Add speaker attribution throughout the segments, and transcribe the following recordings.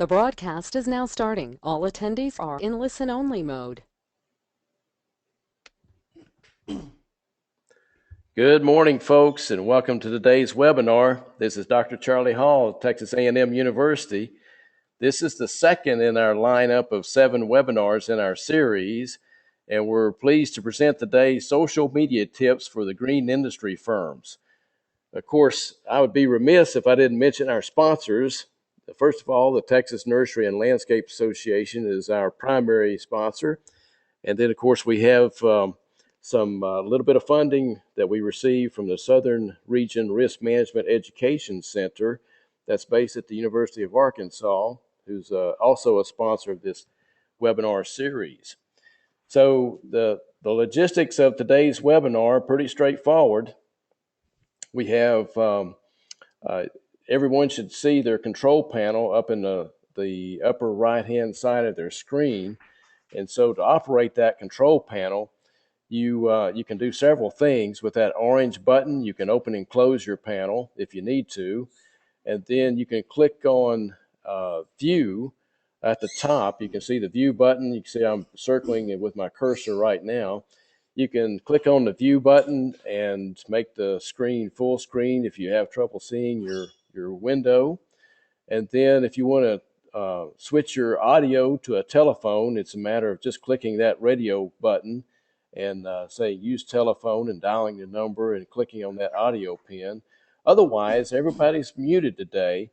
Speaker 1: The broadcast is now starting. All attendees are in listen-only mode.
Speaker 2: Good morning, folks, and welcome to today's webinar. This is Dr. Charlie Hall of Texas A&M University. This is the second in our lineup of 7 webinars in our series, and we're pleased to present today social media tips for the green industry firms. Of course, I would be remiss if I didn't mention our sponsors. First of all, the Texas Nursery and Landscape Association is our primary sponsor. And then, of course, we have some little bit of funding that we receive from the Southern Region Risk Management Education Center that's based at the University of Arkansas, who's also a sponsor of this webinar series. So the logistics of today's webinar are pretty straightforward. We have everyone should see their control panel up in the upper right-hand side of their screen. And so to operate that control panel, you can do several things. With that orange button, you can open and close your panel if you need to. And then you can click on View at the top. You can see the View button. You can see I'm circling it with my cursor right now. You can click on the View button and make the screen full screen if you have trouble seeing your window. And then if you want to switch your audio to a telephone, it's a matter of just clicking that radio button and say use telephone and dialing the number and clicking on that audio pin. Otherwise, everybody's muted today,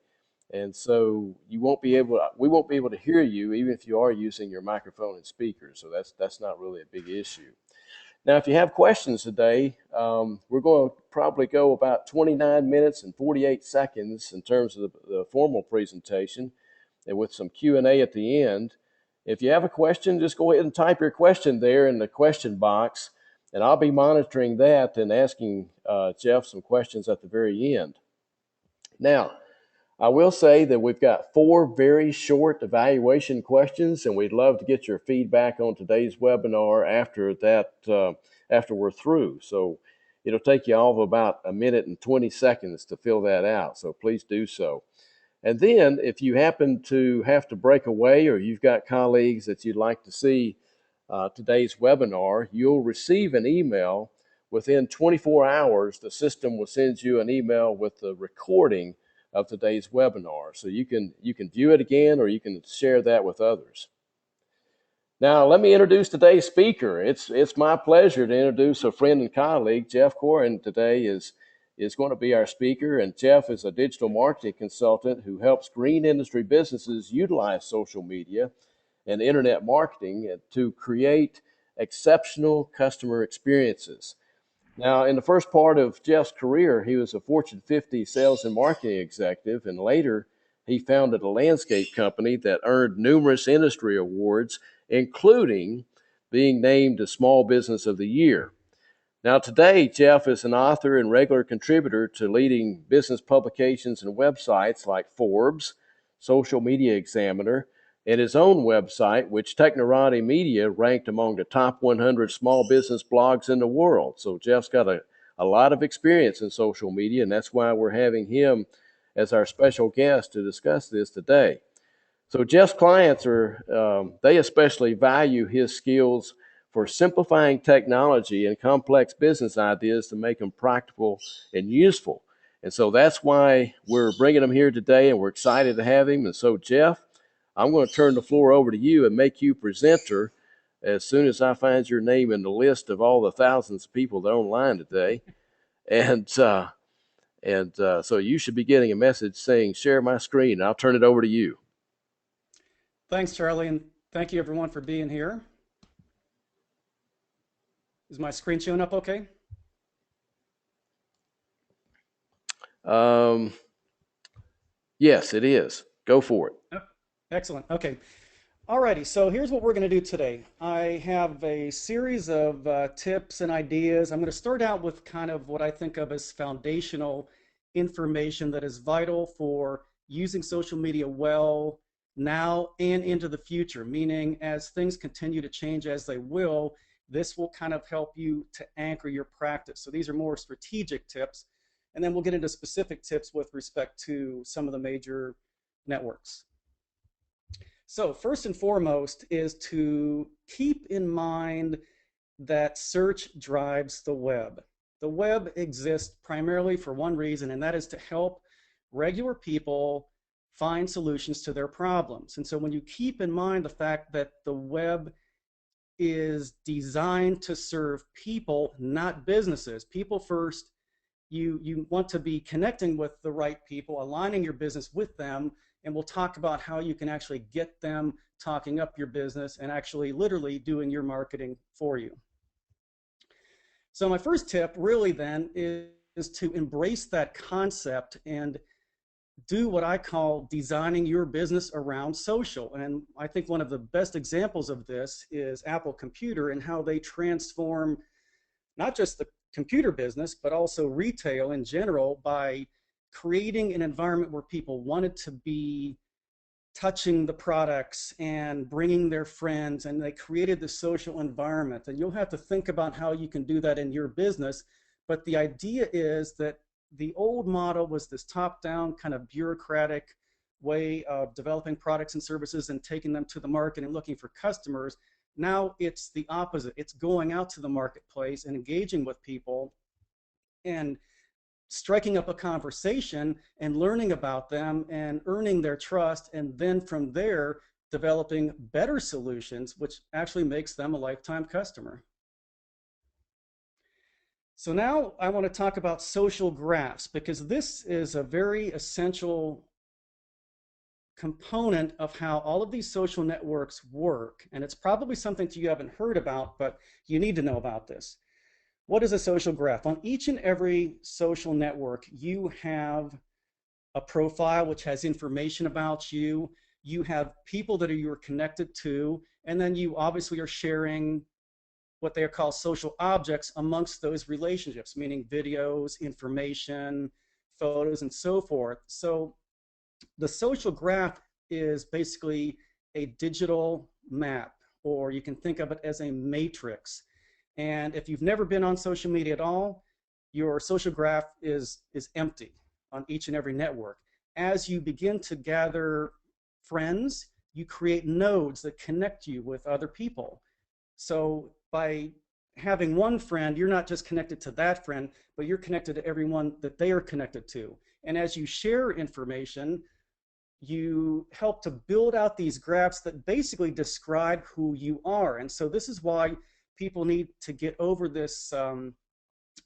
Speaker 2: and so we won't be able to hear you even if you are using your microphone and speakers. So that's not really a big issue. Now, if you have questions today, we're going to probably go about 29 minutes and 48 seconds in terms of the formal presentation, and with some Q&A at the end. If you have a question, just go ahead and type your question there in the question box, and I'll be monitoring that and asking Jeff some questions at the very end. Now, I will say that we've got 4 very short evaluation questions, and we'd love to get your feedback on today's webinar after we're through. So it'll take you all of about 1 minute and 20 seconds to fill that out, so please do so. And then if you happen to have to break away or you've got colleagues that you'd like to see today's webinar, you'll receive an email within 24 hours. The system will send you an email with the recording of today's webinar. So you can view it again, or you can share that with others. Now, let me introduce today's speaker. It's my pleasure to introduce a friend and colleague. Jeff Corin today is going to be our speaker, and Jeff is a digital marketing consultant who helps green industry businesses utilize social media and internet marketing to create exceptional customer experiences. Now, in the first part of Jeff's career, he was a Fortune 50 sales and marketing executive, and later he founded a landscape company that earned numerous industry awards, including being named a Small Business of the Year. Now, today, Jeff is an author and regular contributor to leading business publications and websites like Forbes, Social Media Examiner, and his own website, which Technorati Media ranked among the top 100 small business blogs in the world. So Jeff's got a lot of experience in social media, and that's why we're having him as our special guest to discuss this today. So Jeff's clients they especially value his skills for simplifying technology and complex business ideas to make them practical and useful. And so that's why we're bringing him here today, and we're excited to have him. And so, Jeff, I'm going to turn the floor over to you and make you presenter as soon as I find your name in the list of all the thousands of people that are online today. And so you should be getting a message saying, share my screen. I'll turn it over to you.
Speaker 3: Thanks, Charlie, and thank you, everyone, for being here. Is my screen showing up okay?
Speaker 2: Yes, it is. Go for it.
Speaker 3: Oh, excellent. Okay. Alrighty, so here's what we're going to do today. I have a series of tips and ideas. I'm going to start out with kind of what I think of as foundational information that is vital for using social media well now and into the future, meaning as things continue to change, as they will, this will kind of help you to anchor your practice. So these are more strategic tips, and then we'll get into specific tips with respect to some of the major networks. So first and foremost is to keep in mind that search drives the web. The web exists primarily for one reason, and that is to help regular people find solutions to their problems. And so when you keep in mind the fact that the web is designed to serve people, not businesses, people first, you want to be connecting with the right people, aligning your business with them, and we'll talk about how you can actually get them talking up your business and actually literally doing your marketing for you. So my first tip really then is to embrace that concept and do what I call designing your business around social. And I think one of the best examples of this is Apple Computer and how they transform not just the computer business, but also retail in general by creating an environment where people wanted to be touching the products and bringing their friends, and they created the social environment. And you'll have to think about how you can do that in your business. But the idea is that the old model was this top-down kind of bureaucratic way of developing products and services and taking them to the market and looking for customers. Now it's the opposite. It's going out to the marketplace and engaging with people and striking up a conversation and learning about them and earning their trust, and then from there developing better solutions, which actually makes them a lifetime customer. So now I want to talk about social graphs, because this is a very essential component of how all of these social networks work. And it's probably something you haven't heard about, but you need to know about this. What is a social graph? On each and every social network, you have a profile which has information about you. You have people that you're connected to, and then you obviously are sharing what they call social objects amongst those relationships, meaning videos, information, photos, and so forth. So the social graph is basically a digital map, or you can think of it as a matrix. And if you've never been on social media at all, your social graph is empty on each and every network. As you begin to gather friends, you create nodes that connect you with other people. So by having one friend, you're not just connected to that friend, but you're connected to everyone that they are connected to. And as you share information, you help to build out these graphs that basically describe who you are. And so this is why people need to get over this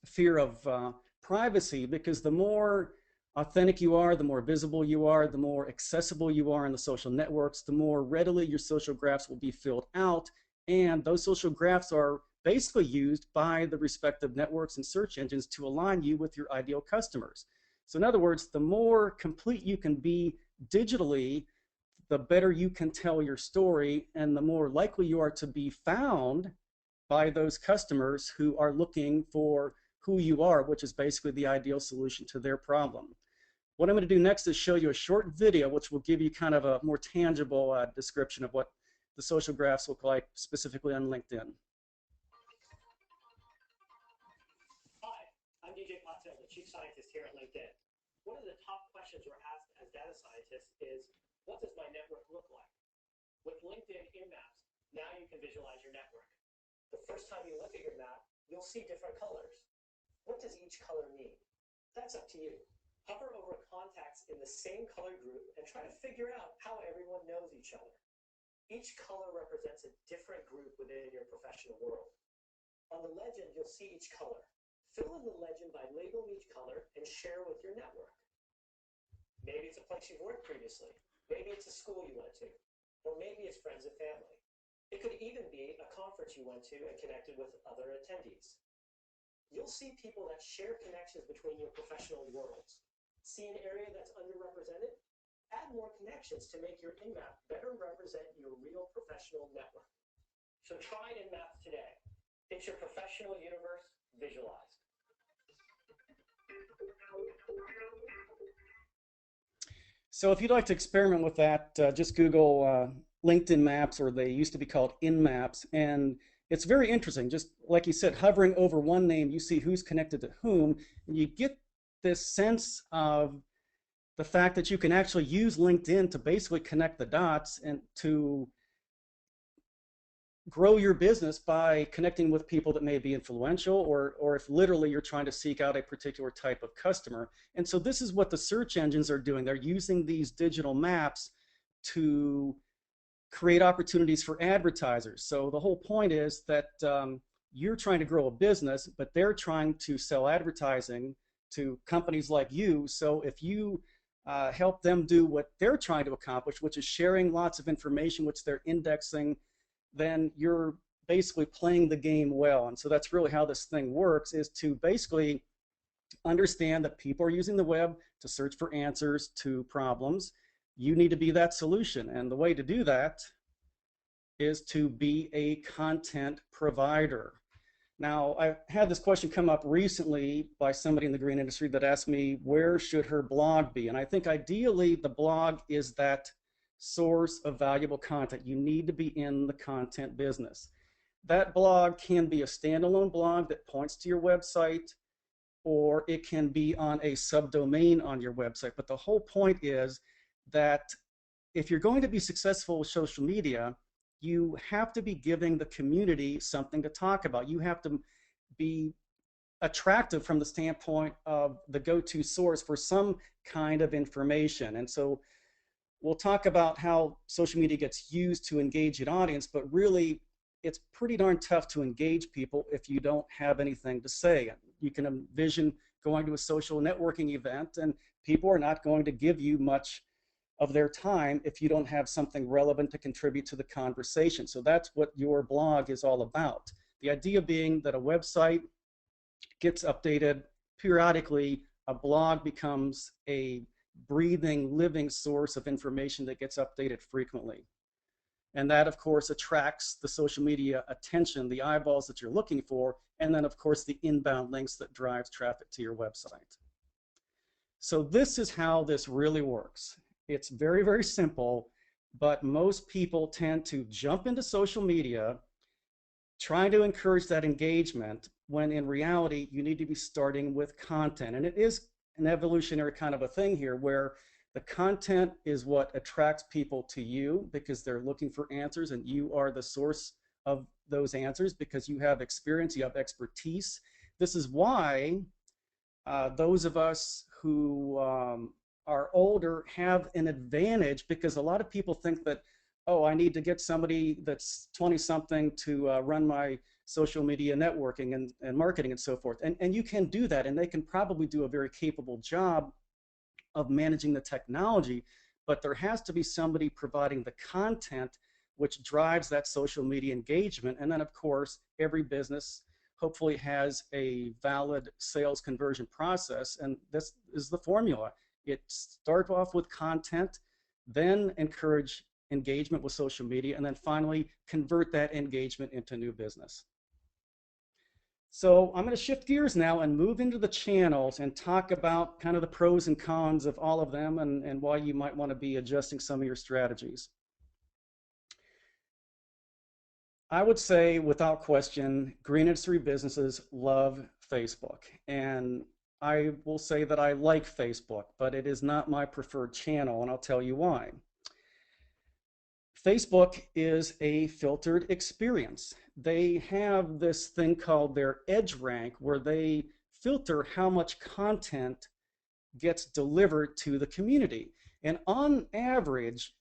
Speaker 3: fear of privacy, because the more authentic you are, the more visible you are, the more accessible you are in the social networks, the more readily your social graphs will be filled out. And those social graphs are basically used by the respective networks and search engines to align you with your ideal customers. So in other words, the more complete you can be digitally, the better you can tell your story, and the more likely you are to be found by those customers who are looking for who you are, which is basically the ideal solution to their problem. What I'm going to do next is show you a short video which will give you kind of a more tangible description of what the social graphs look like specifically on LinkedIn.
Speaker 4: Hi, I'm DJ Patel, the Chief Scientist here at LinkedIn. One of the top questions we're asked as data scientists is, what does my network look like? With LinkedIn in Maps, now you can visualize your network. The first time you look at your map, you'll see different colors. What does each color mean? That's up to you. Hover over contacts in the same color group and try to figure out how everyone knows each other. Each color represents a different group within your professional world. On the legend, you'll see each color. Fill in the legend by labeling each color and share with your network. Maybe it's a place you've worked previously. Maybe it's a school you went to. Or maybe it's friends and family. It could even be a conference you went to and connected with other attendees. You'll see people that share connections between your professional worlds. See an area that's underrepresented? Add more connections to make your in-map better represent your real professional network. So try it in Maps today. It's your professional universe visualized.
Speaker 3: So if you'd like to experiment with that, just Google LinkedIn Maps, or they used to be called In Maps, and it's very interesting. Just like you said, hovering over one name, you see who's connected to whom, and you get this sense of the fact that you can actually use LinkedIn to basically connect the dots and to grow your business by connecting with people that may be influential, or if literally you're trying to seek out a particular type of customer. And so this is what the search engines are doing. They're using these digital maps to create opportunities for advertisers. So the whole point is that you're trying to grow a business, but they're trying to sell advertising to companies like you. So if you help them do what they're trying to accomplish, which is sharing lots of information, which they're indexing, then you're basically playing the game well. And so that's really how this thing works, is to basically understand that people are using the web to search for answers to problems. You need to be that solution. And the way to do that is to be a content provider. Now, I had this question come up recently by somebody in the green industry that asked me, where should her blog be? And I think ideally the blog is that source of valuable content. You need to be in the content business. That blog can be a standalone blog that points to your website, or it can be on a subdomain on your website. But the whole point is that if you're going to be successful with social media, you have to be giving the community something to talk about. You have to be attractive from the standpoint of the go-to source for some kind of information. And so we'll talk about how social media gets used to engage an audience, but really it's pretty darn tough to engage people if you don't have anything to say. You can envision going to a social networking event and people are not going to give you much of their time if you don't have something relevant to contribute to the conversation. So that's what your blog is all about. The idea being that a website gets updated periodically, a blog becomes a breathing, living source of information that gets updated frequently. And that, of course, attracts the social media attention, the eyeballs that you're looking for, and then, of course, the inbound links that drives traffic to your website. So this is how this really works. It's very, very simple, but most people tend to jump into social media trying to encourage that engagement, when in reality, you need to be starting with content. And it is an evolutionary kind of a thing here, where the content is what attracts people to you because they're looking for answers, and you are the source of those answers because you have experience, you have expertise. This is why those of us who are older have an advantage, because a lot of people think that, oh, I need to get somebody that's 20-something to run my social media networking and marketing and so forth. And you can do that, and they can probably do a very capable job of managing the technology, but there has to be somebody providing the content which drives that social media engagement. And then, of course, every business hopefully has a valid sales conversion process, and this is the formula. It starts off with content, then encourage engagement with social media, and then finally convert that engagement into new business. So I'm going to shift gears now and move into the channels and talk about kind of the pros and cons of all of them, and why you might want to be adjusting some of your strategies. I would say without question, green industry businesses love Facebook. And I will say that I like Facebook, but it is not my preferred channel, and I'll tell you why. Facebook is a filtered experience. They have this thing called their edge rank, where they filter how much content gets delivered to the community. And on average,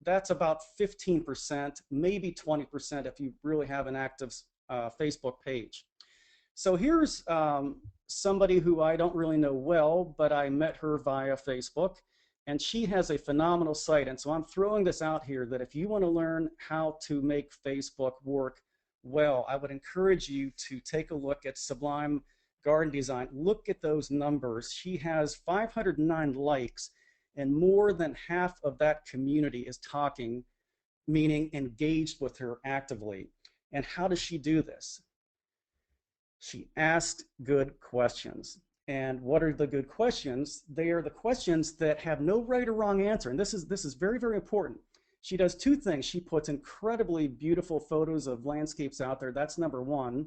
Speaker 3: that's about 15%, maybe 20% if you really have an active Facebook page. So here's somebody who I don't really know well, but I met her via Facebook. And she has a phenomenal site. And so I'm throwing this out here that if you want to learn how to make Facebook work well, I would encourage you to take a look at Sublime Garden Design. Look at those numbers. She has 509 likes, and more than half of that community is talking, meaning engaged with her actively. And how does she do this? She asked good questions. And what are the good questions? They are the questions that have no right or wrong answer. And this is very, very important. She does two things. She puts incredibly beautiful photos of landscapes out there. That's number one.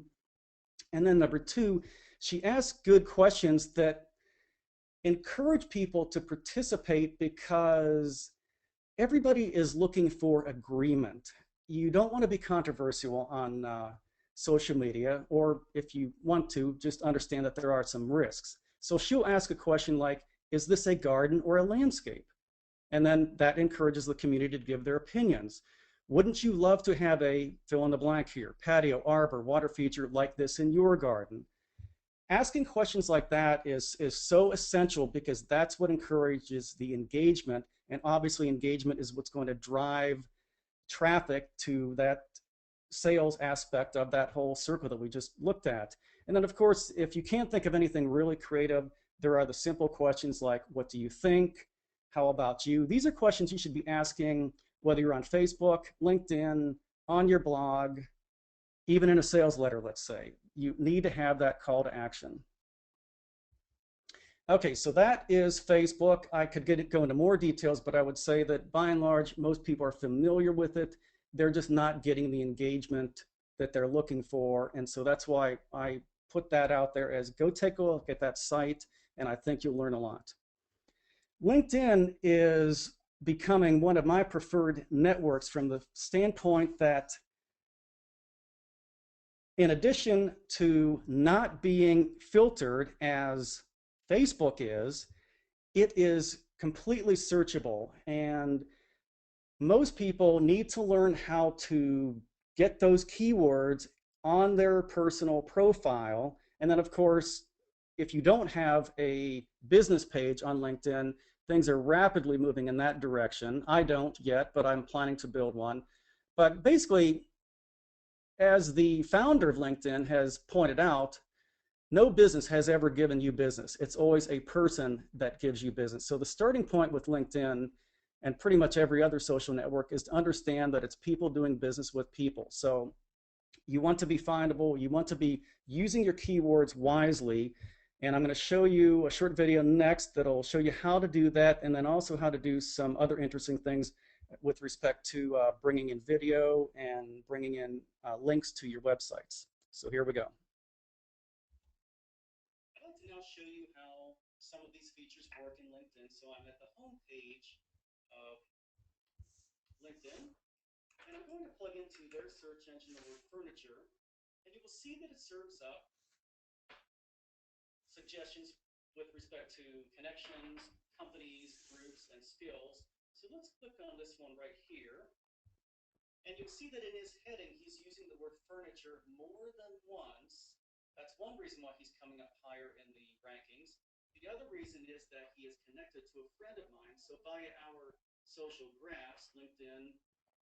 Speaker 3: And then number two, she asks good questions that encourage people to participate because everybody is looking for agreement. You don't want to be controversial on social media, or if you want to, just understand that there are some risks. So she'll ask a question like, is this a garden or a landscape? And then that encourages the community to give their opinions. Wouldn't you love to have a fill in the blank here, patio, arbor, water feature like this in your garden? Asking questions like that is so essential because that's what encourages the engagement. And obviously engagement is what's going to drive traffic to that sales aspect of that whole circle that we just looked at. And then of course, if you can't think of anything really creative, there are the simple questions like, what do you think? How about you? These are questions you should be asking whether you're on Facebook, LinkedIn, on your blog, even in a sales letter, let's say. You need to have that call to action. Okay, so that is Facebook. I could go into more details, but I would say that by and large, most people are familiar with it. They're just not getting the engagement that they're looking for. And so that's why I put that out there as go take a look at that site, and I think you'll learn a lot. LinkedIn is becoming one of my preferred networks from the standpoint that in addition to not being filtered as Facebook is, it is completely searchable. And most people need to learn how to get those keywords on their personal profile. And then, of course, if you don't have a business page on LinkedIn, things are rapidly moving in that direction. I don't yet, but I'm planning to build one. But basically, as the founder of LinkedIn has pointed out, no business has ever given you business. It's always a person that gives you business. So the starting point with LinkedIn and pretty much every other social network is to understand that it's people doing business with people. So you want to be findable, you want to be using your keywords wisely. And I'm going to show you a short video next that'll show you how to do that, and then also how to do some other interesting things with respect to bringing in video and bringing in links to your websites. So here we go. I'd like to now show you how some of these features work in LinkedIn. So I'm at the home page of LinkedIn, and I'm going to plug into their search engine the word furniture, and you will see that it serves up suggestions with respect to connections, companies, groups, and skills. So let's click on this one right here. And you'll see that in his heading, he's using the word furniture more than once. That's one reason why he's coming up higher in the rankings. The other reason is that he is connected to a friend of mine. So via our social graphs, LinkedIn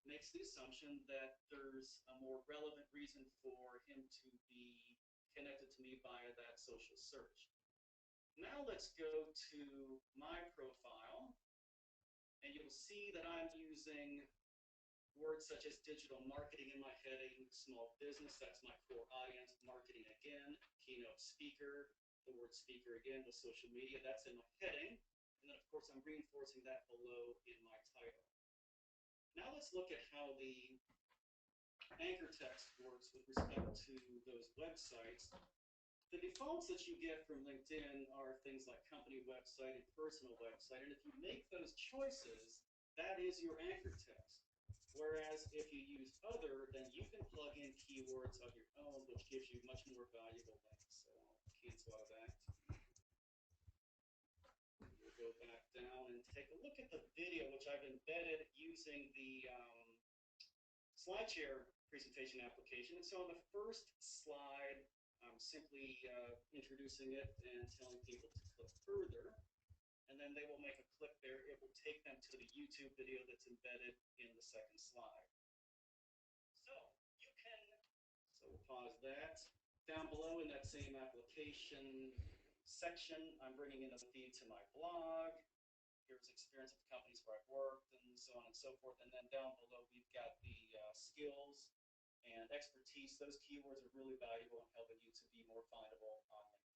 Speaker 3: makes the assumption that there's a more relevant reason for him to be connected to me via that social search. Now let's go to my profile, and you'll see that I'm using words such as digital marketing in my heading, small business, that's my core audience, marketing again, keynote speaker, the word speaker again, the social media, that's in my heading. And then of course I'm reinforcing that below in my title. Now let's look at how the anchor text works with respect to those websites. The defaults that you get from LinkedIn are things like company website and personal website. And if you make those choices, that is your anchor text. Whereas if you use other, then you can plug in keywords of your own, which gives you much more valuable links. So I'll cancel out of that. We'll go back down and take a look at the video, which I've embedded using the SlideShare presentation application. So on the first slide, I'm simply introducing it and telling people to click further, and then they will make a click there. It will take them to the YouTube video that's embedded in the second slide. So we'll pause that. Down below in that same application section, I'm bringing in a feed to my blog. Here's experience at the companies where I've worked, and so on and so forth. And then down below, we've got the skills and expertise. Those keywords are really valuable in helping you to be more findable on LinkedIn.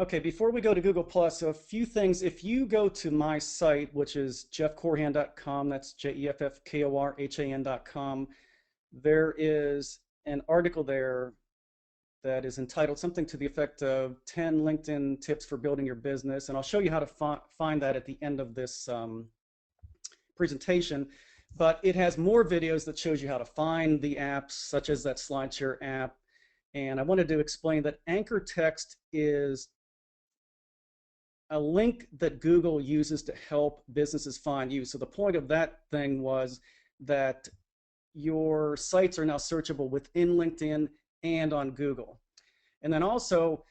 Speaker 3: Okay, before we go to Google+, so a few things. If you go to my site, which is jeffkorhan.com, that's jeffkorhan.com, there is an article there that is entitled something to the effect of 10 LinkedIn tips for building your business. And I'll show you how to find that at the end of this presentation. But it has more videos that shows you how to find the apps, such as that SlideShare app. And I wanted to explain that anchor text is a link that Google uses to help businesses find you. So the point of that thing was that your sites are now searchable within LinkedIn and on Google. And then also,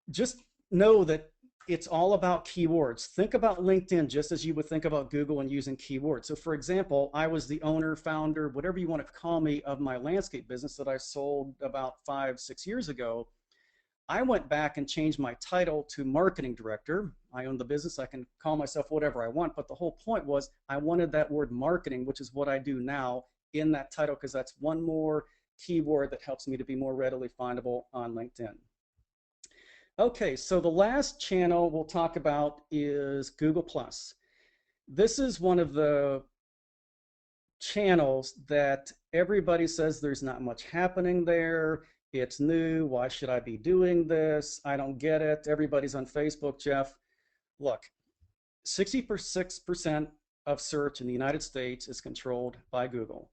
Speaker 3: just know that it's all about keywords. Think about LinkedIn just as you would think about Google and using keywords. So for example, I was the owner, founder, whatever you want to call me, of my landscape business that I sold about 5-6 years ago. I went back and changed my title to marketing director. I own the business. I can call myself whatever I want, but the whole point was I wanted that word marketing, which is what I do now, in that title, because that's one more keyword that helps me to be more readily findable on LinkedIn. Okay, so the last channel we'll talk about is Google+. This is one of the channels that everybody says there's not much happening there. It's new. Why should I be doing this? I don't get it. Everybody's on Facebook, Jeff. Look, 66% of search in the United States is controlled by Google,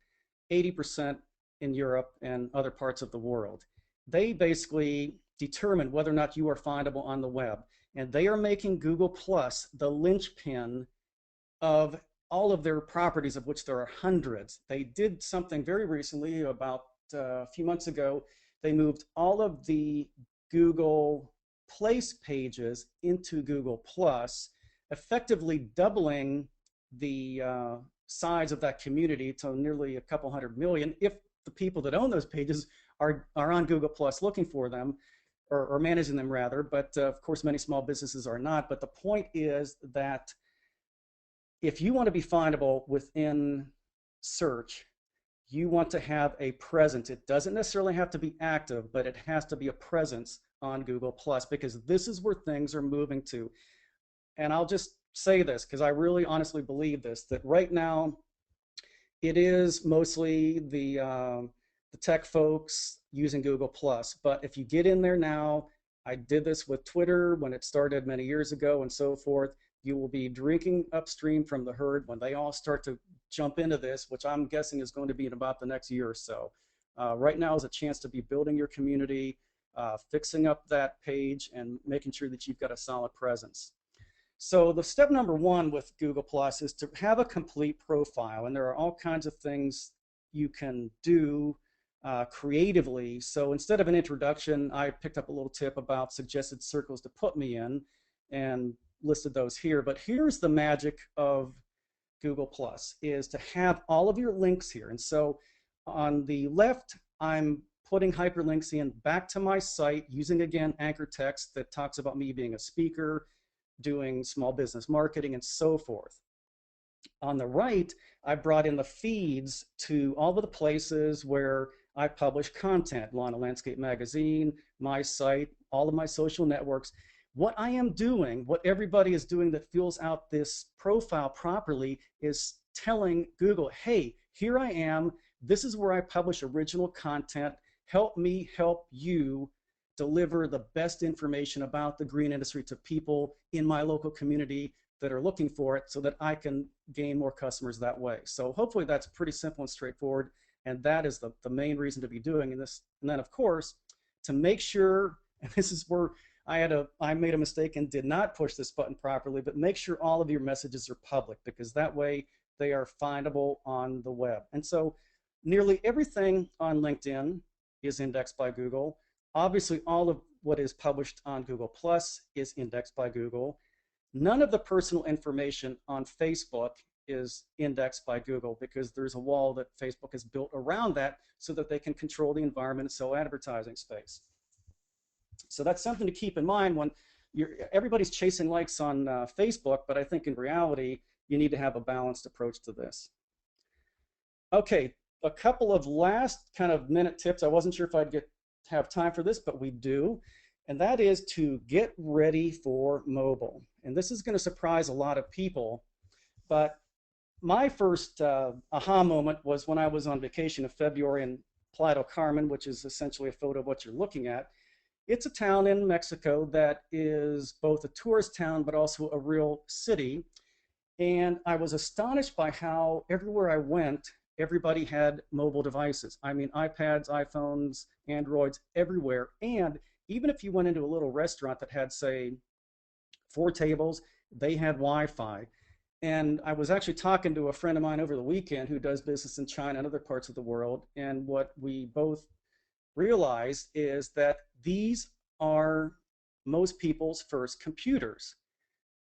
Speaker 3: 80% in Europe and other parts of the world. They basically determine whether or not you are findable on the web, and they are making Google Plus the linchpin of all of their properties, of which there are hundreds. They did something very recently, about a few months ago. They moved all of the Google Place pages into Google Plus, effectively doubling the size of that community to nearly a couple 100 million, if the people that own those pages are on Google Plus looking for them, or managing them rather. But of course, many small businesses are not. But the point is that if you want to be findable within search, you want to have a presence. It doesn't necessarily have to be active, but it has to be a presence on Google Plus, because this is where things are moving to. And I'll just say this because I really honestly believe this, that right now it is mostly the tech folks using Google Plus. But if you get in there now, I did this with Twitter when it started many years ago and so forth, you will be drinking upstream from the herd when they all start to jump into this, which I'm guessing is going to be in about the next year or so. Right now is a chance to be building your community, fixing up that page, and making sure that you've got a solid presence. So the step number one with Google Plus is to have a complete profile, and there are all kinds of things you can do creatively. So instead of an introduction, I picked up a little tip about suggested circles to put me in and listed those here. But here's the magic of Google Plus, is to have all of your links here. And so on the left, I'm putting hyperlinks in back to my site using, again, anchor text that talks about me being a speaker, doing small business marketing, and so forth. On the right, I brought in the feeds to all of the places where I publish content, Lawn and Landscape Magazine, my site, all of my social networks. What I am doing, what everybody is doing that fills out this profile properly, is telling Google, hey, here I am. This is where I publish original content. Help me help you deliver the best information about the green industry to people in my local community that are looking for it, so that I can gain more customers that way. So hopefully that's pretty simple and straightforward, and that is the main reason to be doing this. And then of course, to make sure, and this is where I made a mistake and did not push this button properly, but make sure all of your messages are public, because that way they are findable on the web. And so nearly everything on LinkedIn is indexed by Google. Obviously, all of what is published on Google Plus is indexed by Google. None of the personal information on Facebook is indexed by Google, because there's a wall that Facebook has built around that so that they can control the environment and sell advertising space. So that's something to keep in mind when everybody's chasing likes on Facebook, but I think in reality, you need to have a balanced approach to this. Okay, a couple of last kind of minute tips. I wasn't sure if I'd have time for this, but we do. And that is to get ready for mobile. And this is going to surprise a lot of people, but my first aha moment was when I was on vacation in February, and Playa del Carmen, which is essentially a photo of what you're looking at. It's a town in Mexico that is both a tourist town, but also a real city. And I was astonished by how everywhere I went, everybody had mobile devices. I mean, iPads, iPhones, Androids, everywhere. And even if you went into a little restaurant that had, say, 4 tables, they had Wi-Fi. And I was actually talking to a friend of mine over the weekend who does business in China and other parts of the world. And what we both realized is that these are most people's first computers,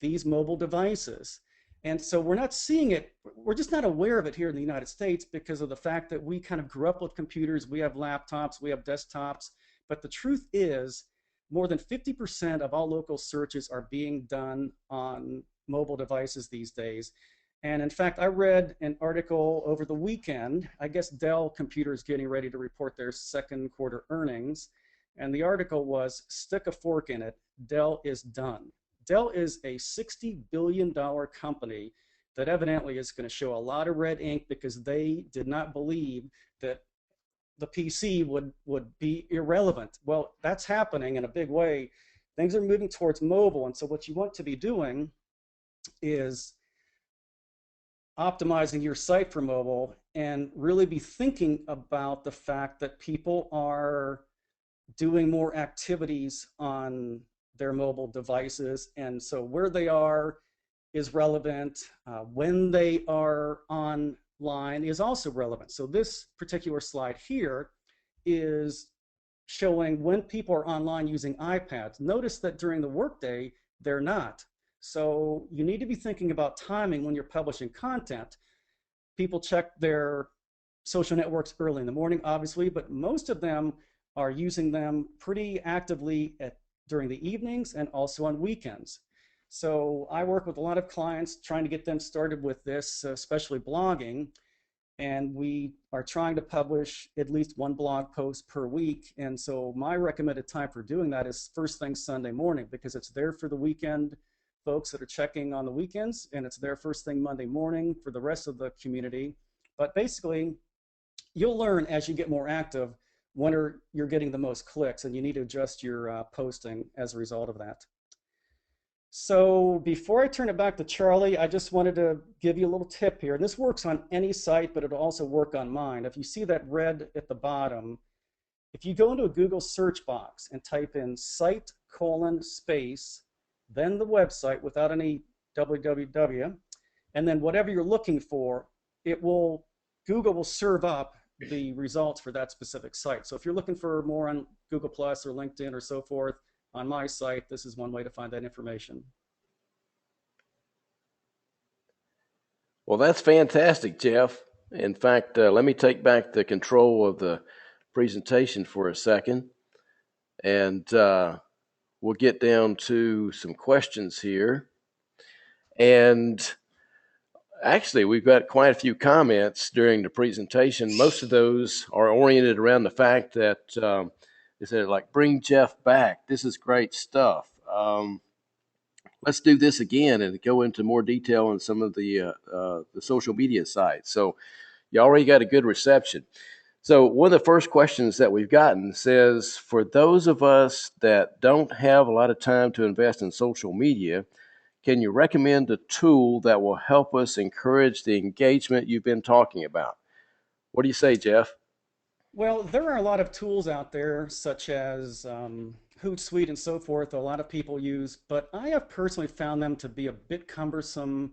Speaker 3: these mobile devices. And so we're not seeing it, we're just not aware of it here in the United States because of the fact that we kind of grew up with computers, we have laptops, we have desktops. But the truth is, more than 50% of all local searches are being done on mobile devices these days. And in fact, I read an article over the weekend. I guess Dell Computer is getting ready to report their second quarter earnings. And the article was, "Stick a fork in it, Dell is done." Dell is a $60 billion company that evidently is going to show a lot of red ink because they did not believe that the PC would be irrelevant. Well, that's happening in a big way. Things are moving towards mobile. And so what you want to be doing is optimizing your site for mobile and really be thinking about the fact that people are doing more activities on their mobile devices. And so where they are is relevant. When they are online is also relevant. So this particular slide here is showing when people are online using iPads. Notice that during the workday, they're not. So you need to be thinking about timing when you're publishing content. People check their social networks early in the morning, obviously, but most of them are using them pretty actively during the evenings and also on weekends. So I work with a lot of clients trying to get them started with this, especially blogging. And we are trying to publish at least one blog post per week. And so my recommended time for doing that is first thing Sunday morning, because it's there for the weekend folks that are checking on the weekends, and it's there first thing Monday morning for the rest of the community. But basically, you'll learn as you get more active when you're getting the most clicks, and you need to adjust your posting as a result of that. So before I turn it back to Charlie, I just wanted to give you a little tip here. And this works on any site, but it'll also work on mine. If you see that red at the bottom, if you go into a Google search box and type in site : space, then the website without any www, and then whatever you're looking for, Google will serve up the results for that specific site. So if you're looking for more on Google Plus or LinkedIn or so forth, on my site, this is one way to find that information.
Speaker 2: Well, that's fantastic, Jeff. In fact, let me take back the control of the presentation for a second, and we'll get down to some questions here. And actually, we've got quite a few comments during the presentation. Most of those are oriented around the fact that they said, like, bring Jeff back. This is great stuff. Let's do this again and go into more detail on some of the social media sites. So you already got a good reception. So one of the first questions that we've gotten says, for those of us that don't have a lot of time to invest in social media, can you recommend a tool that will help us encourage the engagement you've been talking about? What do you say, Jeff?
Speaker 3: Well, there are a lot of tools out there, such as Hootsuite and so forth, a lot of people use, but I have personally found them to be a bit cumbersome,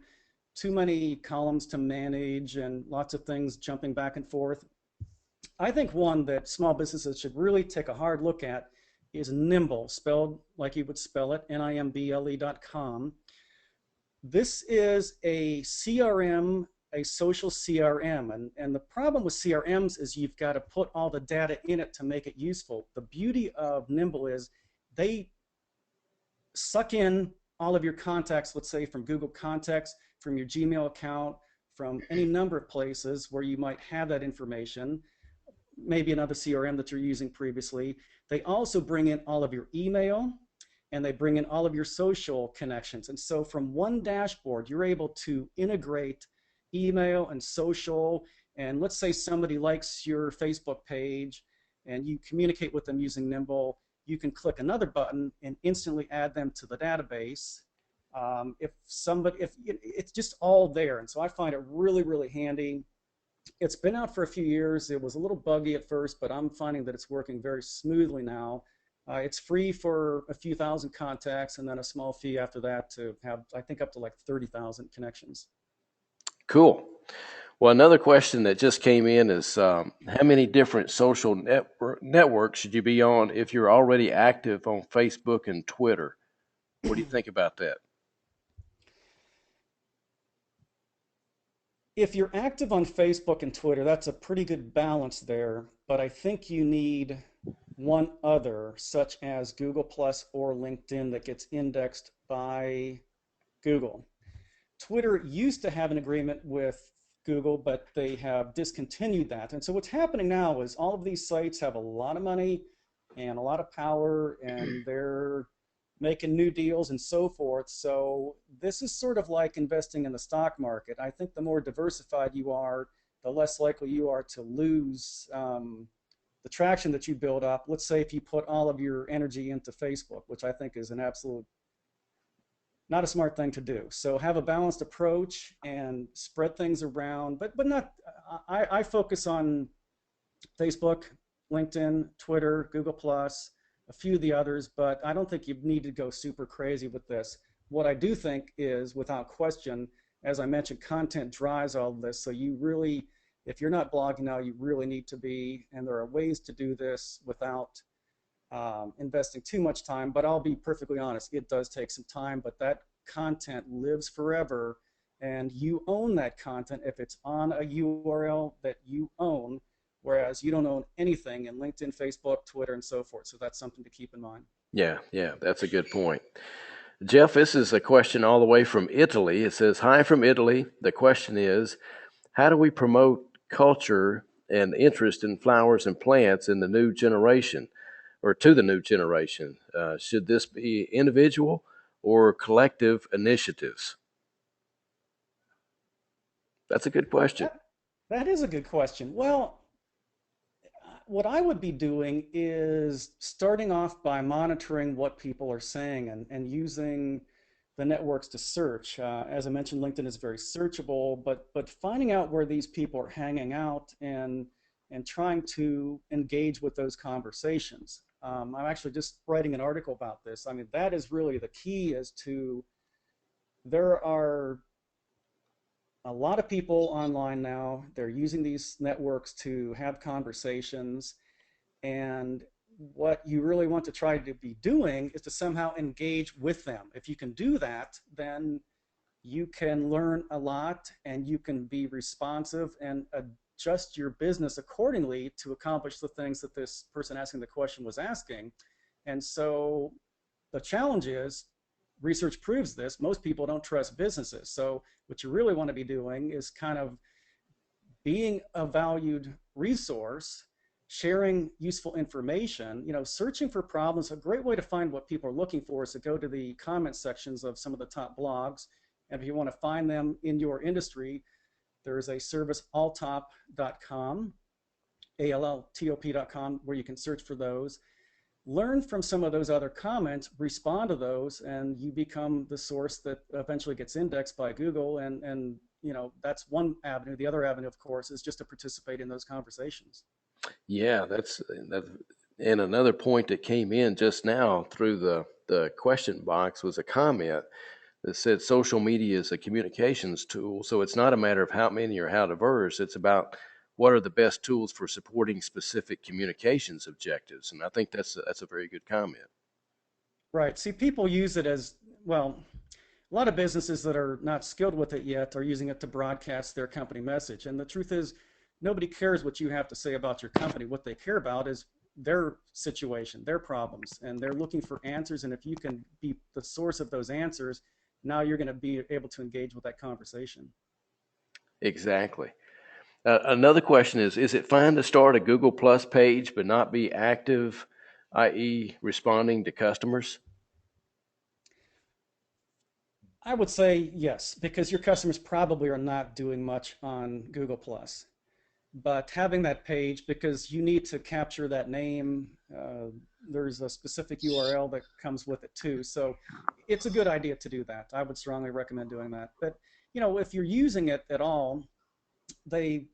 Speaker 3: too many columns to manage and lots of things jumping back and forth. I think one that small businesses should really take a hard look at is Nimble, spelled like you would spell it, nimble.com. This is a CRM, a social CRM. And the problem with CRMs is you've got to put all the data in it to make it useful. The beauty of Nimble is they suck in all of your contacts, let's say from Google Contacts, from your Gmail account, from any number of places where you might have that information, maybe another CRM that you're using previously. They also bring in all of your email, and they bring in all of your social connections. And so from one dashboard, you're able to integrate email and social And let's say somebody likes your Facebook page and you communicate with them using Nimble, you can click another button and instantly add them to the database. If it's just all there. And so I find it really, really handy. It's been out for a few years. It was a little buggy at first, but I'm finding that it's working very smoothly now. It's free for a few thousand contacts and then a small fee after that to have, I think, up to like 30,000 connections.
Speaker 2: Cool. Well, another question that just came in is how many different social networks should you be on if you're already active on Facebook and Twitter? What do you think about that?
Speaker 3: If you're active on Facebook and Twitter, that's a pretty good balance there, but I think you need one other, such as Google Plus or LinkedIn, that gets indexed by Google. Twitter used to have an agreement with Google, but they have discontinued that. And so what's happening now is all of these sites have a lot of money and a lot of power, and they're making new deals and so forth. So this is sort of like investing in the stock market. I think the more diversified you are, the less likely you are to lose the traction that you build up. Let's say if you put all of your energy into Facebook, which I think is an absolute not a smart thing to do. So have a balanced approach and spread things around, but not. I focus on Facebook, LinkedIn, Twitter, Google Plus, a few of the others, but I don't think you need to go super crazy with this. What I do think is, without question, as I mentioned, content drives all of this. So you really, if you're not blogging now, you really need to be, and there are ways to do this without investing too much time. But I'll be perfectly honest, it does take some time, but that content lives forever, and you own that content if it's on a URL that you own, whereas you don't own anything in LinkedIn, Facebook, Twitter, and so forth. So that's something to keep in mind.
Speaker 2: Yeah, that's a good point. Jeff, this is a question all the way from Italy. It says, "Hi from Italy. The question is, how do we promote culture and interest in flowers and plants in the new generation, or to the new generation? Should this be individual or collective initiatives?" That's a good question.
Speaker 3: That is a good question. Well, what I would be doing is starting off by monitoring what people are saying and using the networks to search. As I mentioned, LinkedIn is very searchable, but finding out where these people are hanging out and trying to engage with those conversations. I'm actually just writing an article about this. I mean, that is really the key. As to there are a lot of people online now. They're using these networks to have conversations, and what you really want to try to be doing is to somehow engage with them. If you can do that, then you can learn a lot and you can be responsive and adjust your business accordingly to accomplish the things that this person asking the question was asking. And so the challenge is, research proves this, most people don't trust businesses. So what you really want to be doing is kind of being a valued resource, sharing useful information, searching for problems. A great way to find what people are looking for is to go to the comment sections of some of the top blogs. And if you want to find them in your industry, there is a service, alltop.com, alltop.com, where you can search for those. Learn from some of those other comments, respond to those, and you become the source that eventually gets indexed by Google. And that's one avenue. The other avenue, of course, is just to participate in those conversations.
Speaker 2: Yeah, that. And another point that came in just now through the question box was a comment that said social media is a communications tool. So it's not a matter of how many or how diverse. It's about what are the best tools for supporting specific communications objectives. And I think that's a very good comment.
Speaker 3: Right. See, people use it as well. A lot of businesses that are not skilled with it yet are using it to broadcast their company message. And the truth is, nobody cares what you have to say about your company. What they care about is their situation, their problems, and they're looking for answers. And if you can be the source of those answers, now you're going to be able to engage with that conversation.
Speaker 2: Exactly. Another question is it fine to start a Google Plus page but not be active, i.e., responding to customers?
Speaker 3: I would say yes, because your customers probably are not doing much on Google Plus. but having that page, because you need to capture that name, there's a specific URL that comes with it too. So it's a good idea to do that. I would strongly recommend doing that. But if you're using it at all, they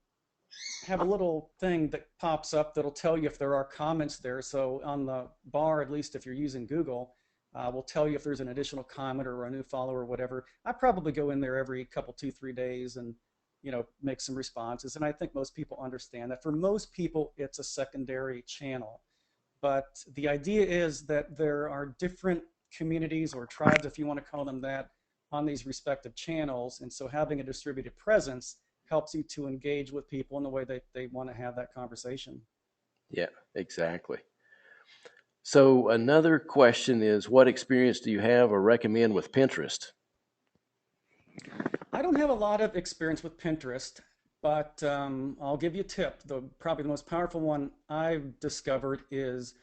Speaker 3: have a little thing that pops up that'll tell you if there are comments there. So on the bar, at least if you're using Google, will tell you if there's an additional comment or a new follower or whatever. I probably go in there every couple, 2, 3 days and make some responses. And I think most people understand that. For most people, it's a secondary channel. But the idea is that there are different communities or tribes, if you want to call them that, on these respective channels. And so having a distributed presence helps you to engage with people in the way they want to have that conversation.
Speaker 2: Yeah, exactly. So another question is, what experience do you have or recommend with Pinterest?
Speaker 3: I don't have a lot of experience with Pinterest, but I'll give you a tip. Probably the most powerful one I've discovered is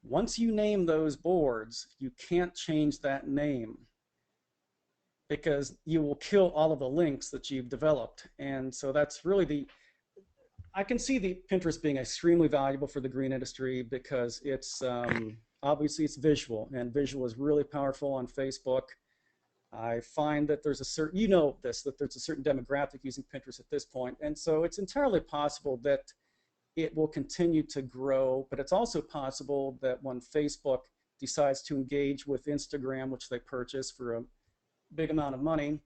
Speaker 3: once you name those boards, you can't change that name because you will kill all of the links that you've developed. And so that's really I can see the Pinterest being extremely valuable for the green industry because it's obviously it's visual, and visual is really powerful on Facebook. I find that there's a certain, that there's a certain demographic using Pinterest at this point. And so it's entirely possible that it will continue to grow, but it's also possible that when Facebook decides to engage with Instagram, which they purchase for a big amount of money,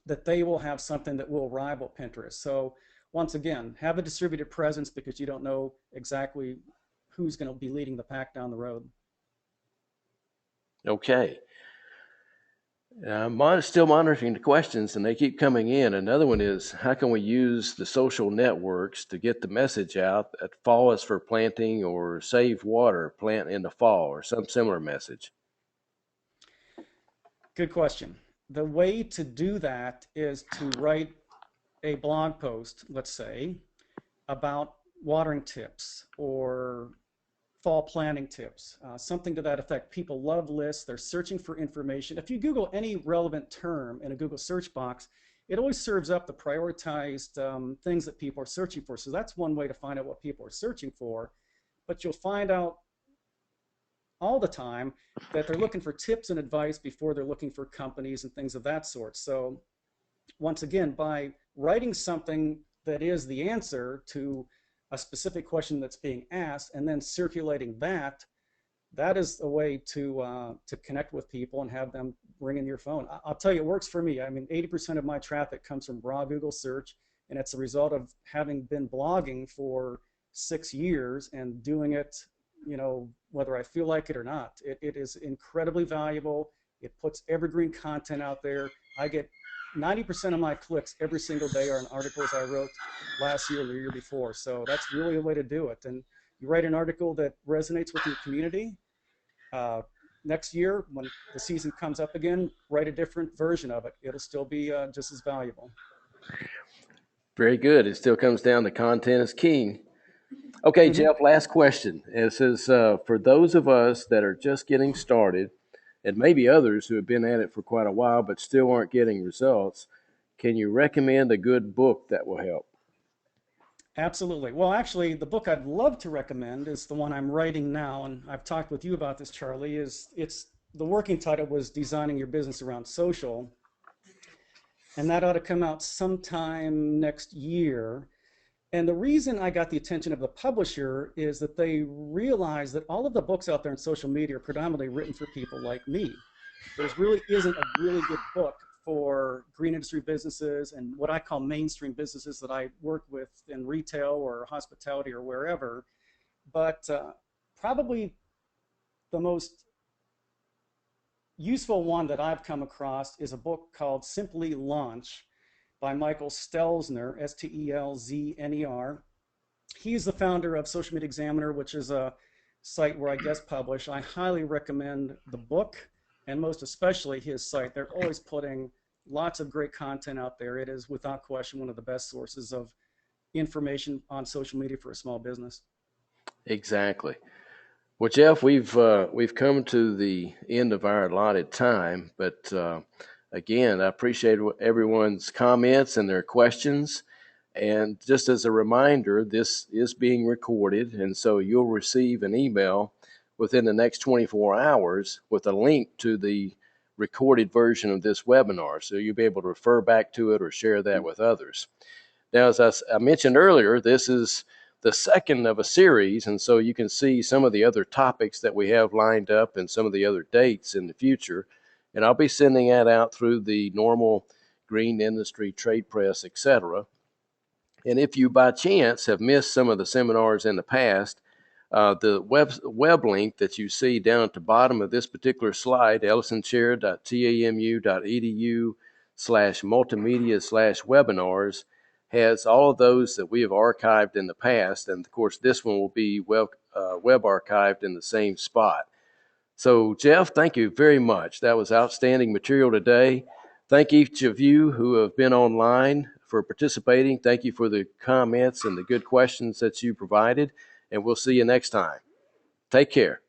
Speaker 3: that they will have something that will rival Pinterest. So once again, have a distributed presence because you don't know exactly who's going to be leading the pack down the road.
Speaker 2: Okay. I'm still monitoring the questions, and they keep coming in. Another one is, how can we use the social networks to get the message out that fall is for planting or save water, plant in the fall, or some similar message?
Speaker 3: Good question. The way to do that is to write a blog post, let's say, about watering tips or fall planting tips, something to that effect. People love lists. They're searching for information. If you Google any relevant term in a Google search box, it always serves up the prioritized things that people are searching for. So that's one way to find out what people are searching for. But you'll find out all the time that they're looking for tips and advice before they're looking for companies and things of that sort. So once again, by writing something that is the answer to a specific question that's being asked and then circulating that is a way to connect with people and have them ring in your phone. I'll tell you, it works for me. I mean, 80% of my traffic comes from raw Google search, and it's a result of having been blogging for 6 years and doing it, whether I feel like it or not. It is incredibly valuable. It puts evergreen content out there. I get 90% of my clicks every single day are on articles I wrote last year or the year before. So that's really a way to do it. And you write an article that resonates with your community. Next year, when the season comes up again, write a different version of it. It'll still be just as valuable.
Speaker 2: Very good. It still comes down to content is king. Okay, Jeff, last question. It says, for those of us that are just getting started, and maybe others who have been at it for quite a while but still aren't getting results, can you recommend a good book that will help?
Speaker 3: Absolutely. Well, actually, the book I'd love to recommend is the one I'm writing now, and I've talked with you about this, Charlie. It's the working title was Designing Your Business Around Social, and that ought to come out sometime next year. And the reason I got the attention of the publisher is that they realize that all of the books out there in social media are predominantly written for people like me. There really isn't a really good book for green industry businesses and what I call mainstream businesses that I work with in retail or hospitality or wherever. But probably the most useful one that I've come across is a book called Simply Launch by Michael Stelzner, Stelzner. He's the founder of Social Media Examiner, which is a site where I guest publish. I highly recommend the book and most especially his site. They're always putting lots of great content out there. It is without question one of the best sources of information on social media for a small business.
Speaker 2: Exactly. Well, Jeff, we've come to the end of our allotted time, but again, I appreciate everyone's comments and their questions. And just as a reminder, this is being recorded, and so you'll receive an email within the next 24 hours with a link to the recorded version of this webinar. So you'll be able to refer back to it or share that with others. Now, as I mentioned earlier, this is the second of a series, and so you can see some of the other topics that we have lined up and some of the other dates in the future. And I'll be sending that out through the normal green industry, trade press, etc. And if you by chance have missed some of the seminars in the past, the web link that you see down at the bottom of this particular slide, ellisonchair.tamu.edu/multimedia/webinars, has all of those that we have archived in the past. And of course, this one will be web archived in the same spot. So, Jeff, thank you very much. That was outstanding material today. Thank each of you who have been online for participating. Thank you for the comments and the good questions that you provided. And we'll see you next time. Take care.